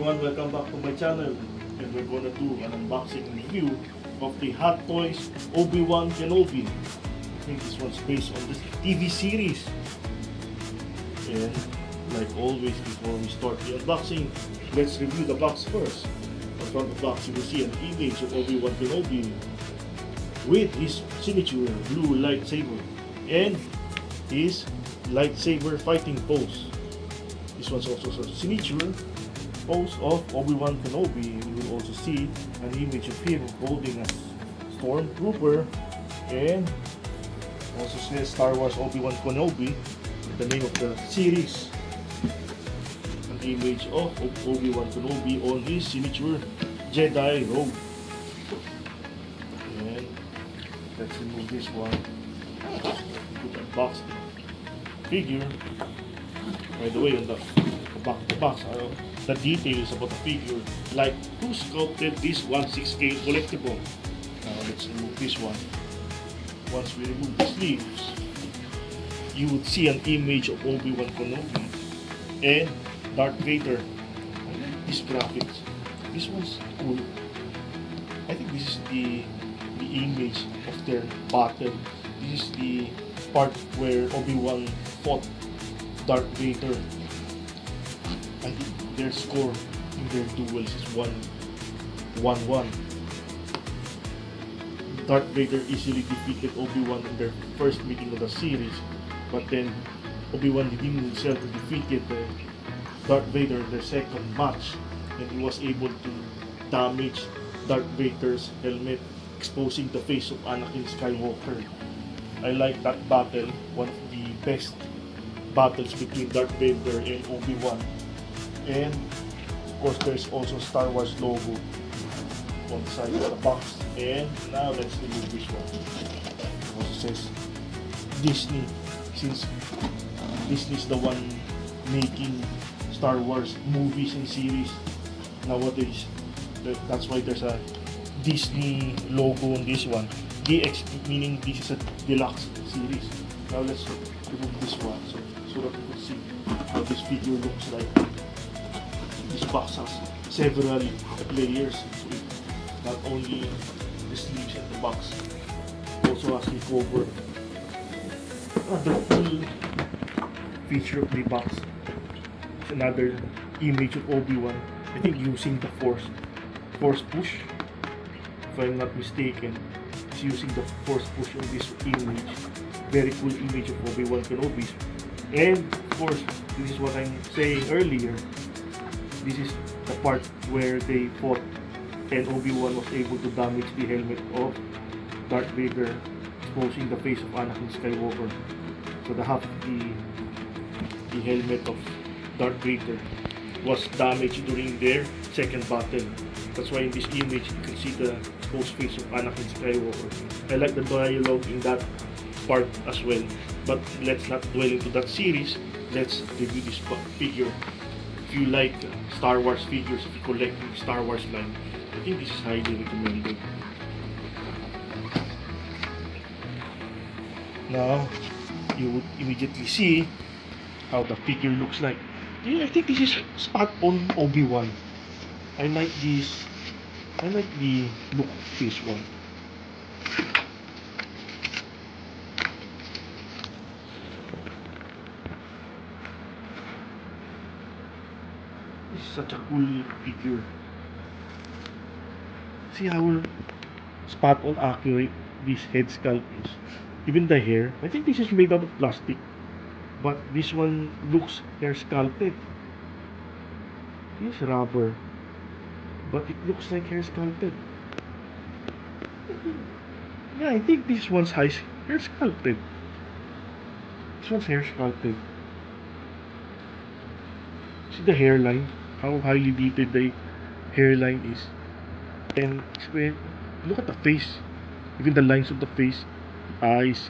everyone, welcome back to my channel, and we're gonna do an unboxing review of the Hot Toys Obi-Wan Kenobi. I think this one's based on this TV series. And like always, before we start the unboxing, let's review the box first. On front of the box, you will see an image of Obi-Wan Kenobi with his signature blue lightsaber and his lightsaber fighting pose. This one's also a signature pose of Obi-Wan Kenobi. You will also see an image of him holding a stormtrooper, and also says Star Wars Obi-Wan Kenobi, the name of the series. An image of Obi-Wan Kenobi on his signature Jedi robe. And let's remove this one. Put a box figure. By the way, on the back of the box, the details about the figure, like who sculpted this 1/6 collectible. Now let's remove this one. Once we remove the sleeves, you would see an image of Obi-Wan Kenobi and Darth Vader. I like these graphics. This one's cool. I think this is the image of their battle. This is the part where Obi-Wan fought Darth Vader. I think their score in their duels is 1-1. Darth Vader easily defeated Obi-Wan in their first meeting of the series, but then Obi-Wan redeemed himself and defeated Darth Vader in their second match, and he was able to damage Darth Vader's helmet, exposing the face of Anakin Skywalker. I like that battle, one of the best battles between Darth Vader and Obi-Wan. And of course there's also Star Wars logo on the side of the box. And now let's remove this one. It also says Disney, since Disney is the one making Star Wars movies and series nowadays. That's why there's a Disney logo on this one. DX meaning this is a deluxe series. Now let's remove this one so that you can see how this figure looks like. This box has several layers, so not only the sleeves and the box, also has the cover. Another cool feature of the box is another image of Obi-Wan, I think using the force push, if I'm not mistaken. He's using the force push on this image. Very cool image of Obi-Wan Kenobi. And of course, this is what I'm saying earlier. This is the part where they fought and Obi-Wan was able to damage the helmet of Darth Vader, exposing the face of Anakin Skywalker. So the half of the helmet of Darth Vader was damaged during their second battle. That's why in this image you can see the exposed face of Anakin Skywalker. I like the dialogue in that part as well. But let's not dwell into that series. Let's review this figure. If you like Star Wars figures, if you collect the Star Wars line, I think this is highly recommended. Now, you would immediately see how the figure looks like. Yeah, I think this is spot on Obi-Wan. I like this. I like the look of this one. This is such a cool figure. See how spot on accurate this head sculpt is. Even the hair, I think this is made out of plastic, but this one looks hair sculpted. This is rubber, but it looks like hair sculpted. Yeah, I think this one's hair sculpted. This one's hair sculpted. See the hairline, how highly detailed the hairline is. And when look at the face, even the lines of the face, eyes,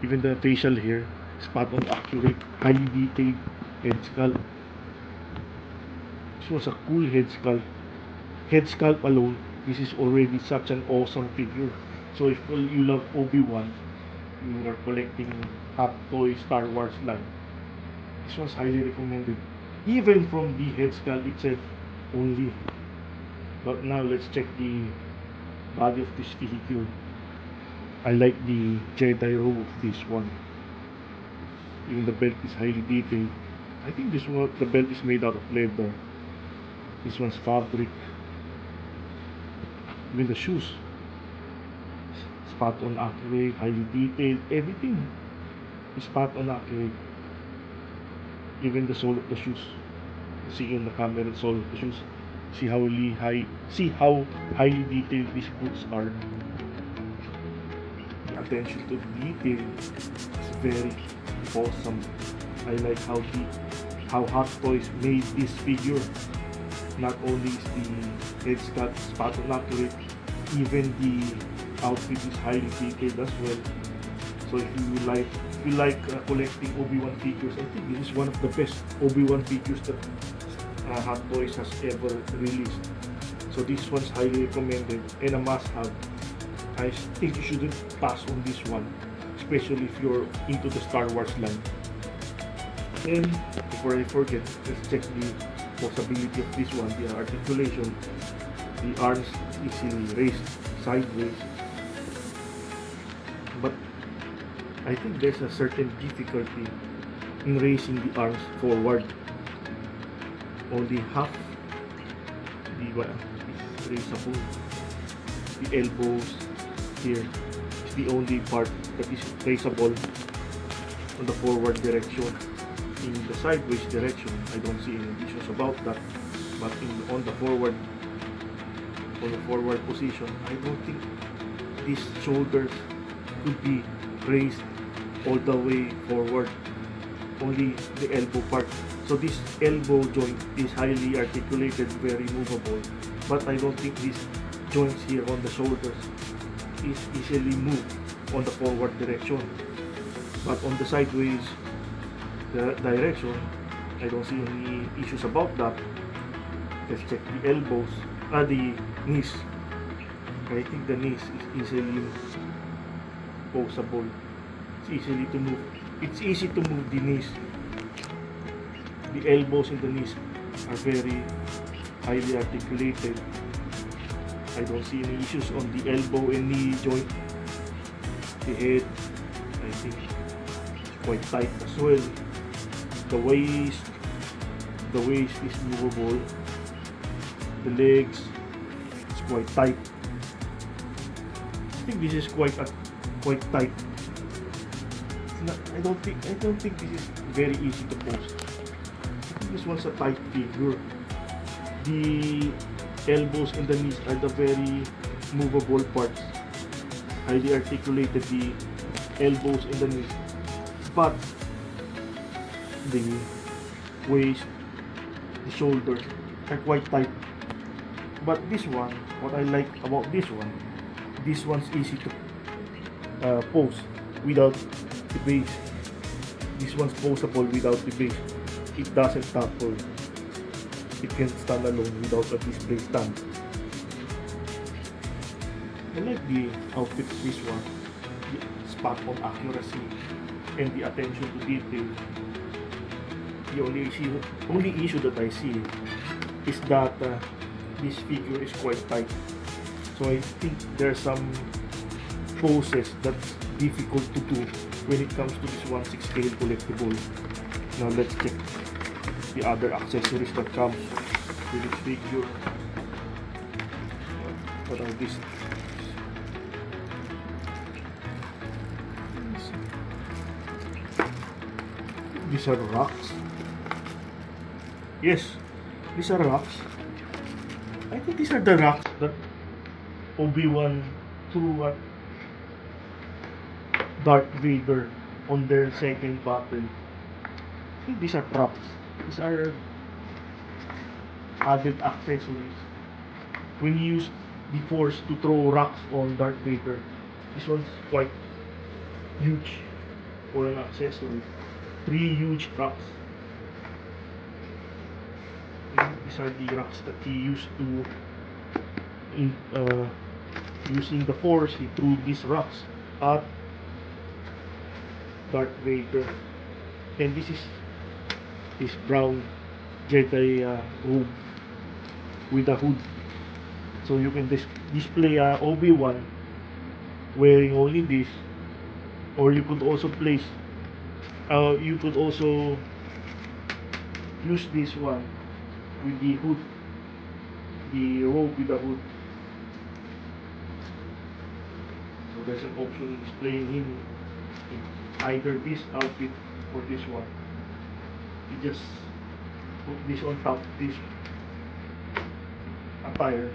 even the facial hair, spot on accurate, highly detailed head sculpt. This was a cool head sculpt. Head sculpt alone, this is already such an awesome figure. So if you love Obi-Wan, you are collecting Hot Toy Star Wars line, this one's highly recommended. Even from the head sculpt itself, only. But now let's check the body of this vehicle. I like the Jedi robe of this one. Even the belt is highly detailed. I think this one, the belt is made out of leather. This one's fabric. Even the shoes, spot on accurate, highly detailed. Everything is spot on accurate. Even the sole of the shoes. See in the camera the sole of the shoes. See how highly detailed these boots are. The attention to detail is very awesome. I like how Hot Toys made this figure. Not only is the head sculpt spot on accurate, even the outfit is highly detailed as well. So if you like collecting Obi-Wan figures, I think this is one of the best Obi-Wan figures that Hot Toys has ever released. So this one's highly recommended and a must-have. I think you shouldn't pass on this one, especially if you're into the Star Wars line. And before I forget, let's check the possibility of this one, the articulation. The arms easily raised sideways, but I think there's a certain difficulty in raising the arms forward. Only half the is raisable. The elbows here is the only part that is raisable on the forward direction. In the sideways direction, I don't see any issues about that. But on the forward position, I don't think these shoulders could be raised all the way forward. Only the elbow part. So this elbow joint is highly articulated, very movable. But I don't think these joints here on the shoulders is easily moved on the forward direction. But on the sideways direction, I don't see any issues about that. Let's check the elbows, the knees. I think the knees is easily posable. It's easily to move. It's easy to move the knees. The elbows and the knees are very highly articulated. I don't see any issues on the elbow and knee joint. The head, I think, is quite tight as well. The waist is movable. The legs is quite tight. I think this is quite tight. I don't think this is very easy to post. I think this one's a tight figure. The elbows and the knees are the very movable parts. Highly articulated, the elbows and the knees. But the waist, the shoulders are quite tight. But this one, what I like about this one's easy to pose without the base. This one's posable without the base. It doesn't topple. It can stand alone without a display stand. I like the outfit of this one. The spot on accuracy and the attention to detail. The only issue that I see is that this figure is quite tight. So I think there are some poses that's difficult to do when it comes to this 1/6 scale collectible. Now let's check the other accessories that comes with this figure. What are these? These are rocks. Yes, these are rocks. I think these are the rocks that Obi-Wan threw at Darth Vader on their second battle. I think these are props. These are added accessories. When you use the Force to throw rocks on Darth Vader, this one's quite huge for an accessory. 3 huge rocks. These are the rocks that he used to, using the Force, he threw these rocks at Darth Vader. And this is his brown Jedi robe. with a hood. So you can display Obi-Wan wearing only this, or you could also use this one with the hood, the robe with the hood. So there's an option displaying him in either this outfit or this one. You just put this on top of this attire.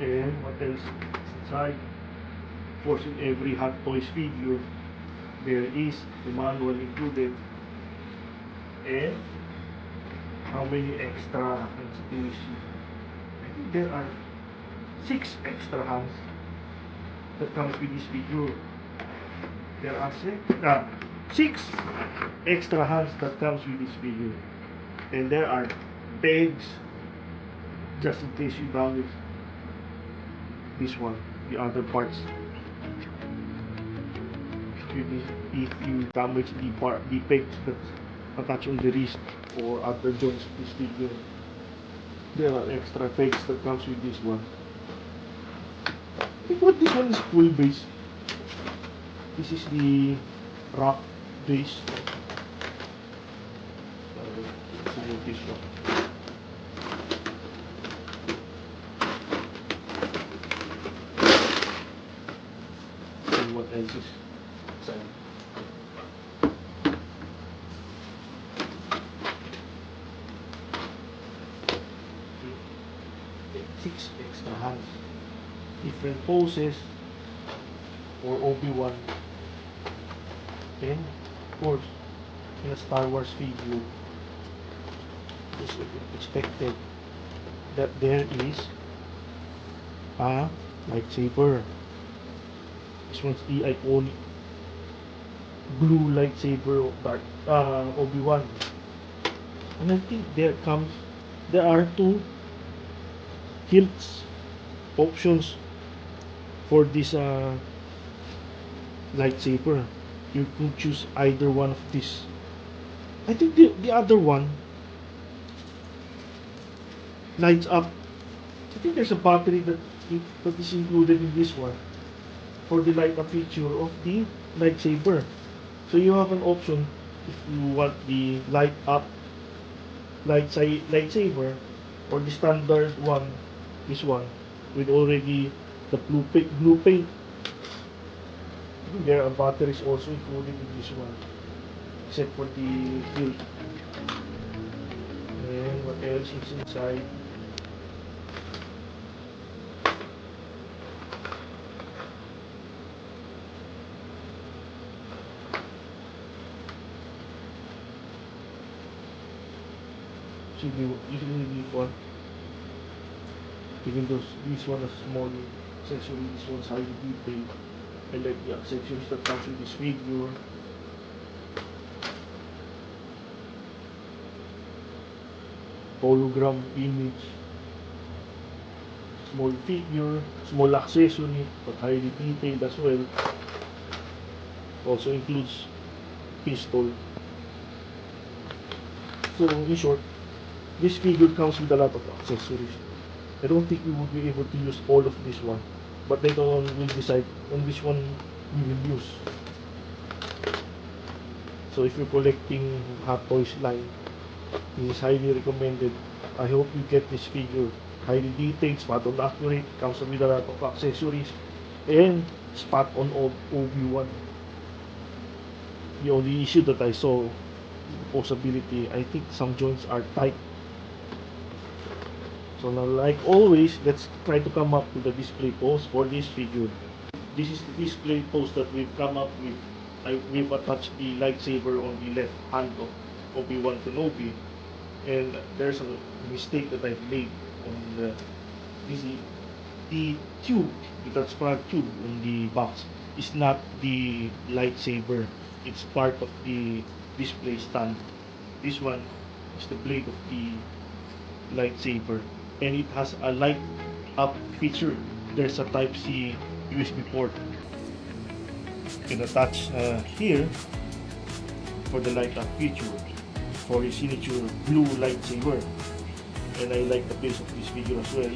And what else inside? Of course, in every Hot Toys figure, there is the manual included. And how many extra hands do we see? I think there are 6 extra hands that comes with this figure. There are 6 extra hands that comes with this figure. And there are pegs just in case you damage this one, the other parts. If you damage the pegs that's attached on the wrist or other joints of this figure, there are extra pegs that comes with this one. I think what this one is full base. This is the rock base. Let's remove this one. And what else is inside? 6 extra hands, different poses for Obi-Wan, and of course, in a Star Wars figure, it's expected that there is a lightsaber. This one's the iconic blue lightsaber of Obi-Wan, and I think there are 2 hilts options for this lightsaber. You could choose either one of these. I think the other one lights up. I think there's a battery that is included in this one for the light up feature of the lightsaber. So you have an option if you want the light up lightsaber, or the standard one, this one with already the blue paint. There are batteries also included in this one, except for the hilt. And what else is inside? Usually this one, even though this one is small accessory, this one's highly detailed. I like the accessories that comes with this figure. Hologram image, small figure, small accessory, but highly detailed as well. Also includes pistol. So in short, this figure comes with a lot of accessories. I don't think we would be able to use all of this one, but later on we'll decide on which one we will use. So if you're collecting Hot Toys line, this is highly recommended. I hope you get this figure. Highly detailed, spot on accurate, comes with a lot of accessories, and spot on Obi-Wan. The only issue that I saw, possibility, I think some joints are tight. So now, like always, let's try to come up with a display pose for this figure. This is the display pose that we've come up with. We've attached the lightsaber on the left hand of Obi-Wan Kenobi, and there's a mistake that I've made on the tube, the transparent tube on the box is not the lightsaber. It's part of the display stand. This one is the blade of the lightsaber, and it has a light up feature. There's a type C USB port. You can attach here for the light up feature for your signature blue lightsaber. and I like the pace of this figure as well.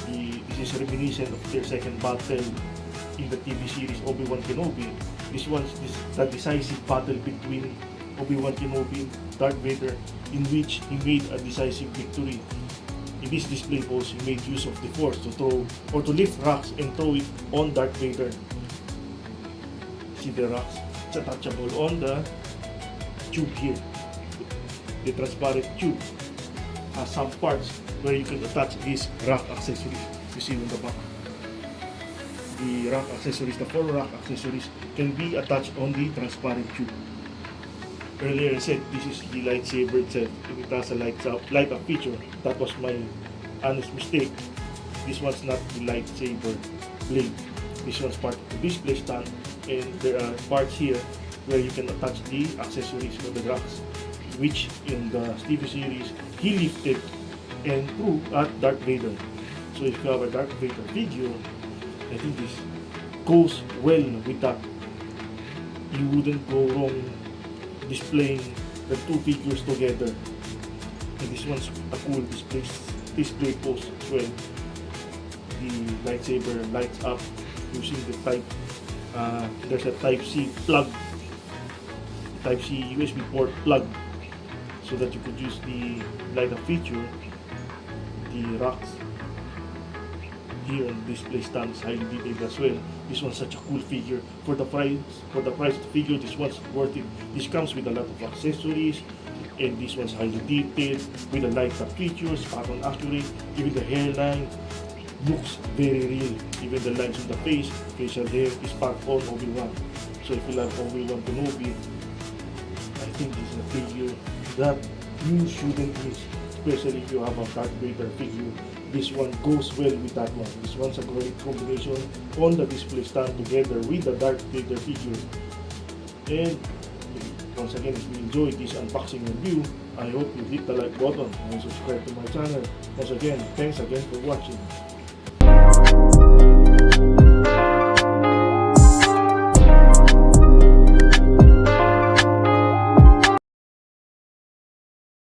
This is reminiscent of their second battle in the TV series Obi-Wan Kenobi. This the decisive battle between Obi-Wan Kenobi and Darth Vader, in which he made a decisive victory. In this display pose, he made use of the Force to throw or to lift rocks and throw it on Darth Vader. See the rocks? It's attachable on the tube here. The transparent tube has some parts where you can attach these rock accessories. You see on the back. The rock accessories, the 4 rock accessories can be attached on the transparent tube. Earlier I said this is the lightsaber itself. It has a light up feature. That was my honest mistake. This one's not the lightsaber blade. This one's part of the display stand, and there are parts here where you can attach the accessories for the rocks, which in the TV series he lifted and threw at Darth Vader. So if you have a Darth Vader figure, I think this goes well with that. You wouldn't go wrong displaying the 2 figures together. And this one's a cool display pose as well. The lightsaber lights up using the there's a Type-C plug, Type-C USB port plug, so that you could use the light up feature. The rocks here on display stand is highly detailed as well. This one's such a cool figure. For the price of the figure, this one's worth it. This comes with a lot of accessories, and this one's highly detailed with the light up features, pattern accurate. Even the hairline looks very real. Even the lines on the face, facial hair is part on Obi-Wan. So if you love Obi-Wan Kenobi, I think this is a figure that you shouldn't miss, especially if you have a Darth Vader figure. This one goes well with that one. This one's a great combination on the display stand together with the Darth Vader figure. And once again, if you enjoyed this unboxing review, I hope you hit the like button and subscribe to my channel. Once again, thanks again for watching.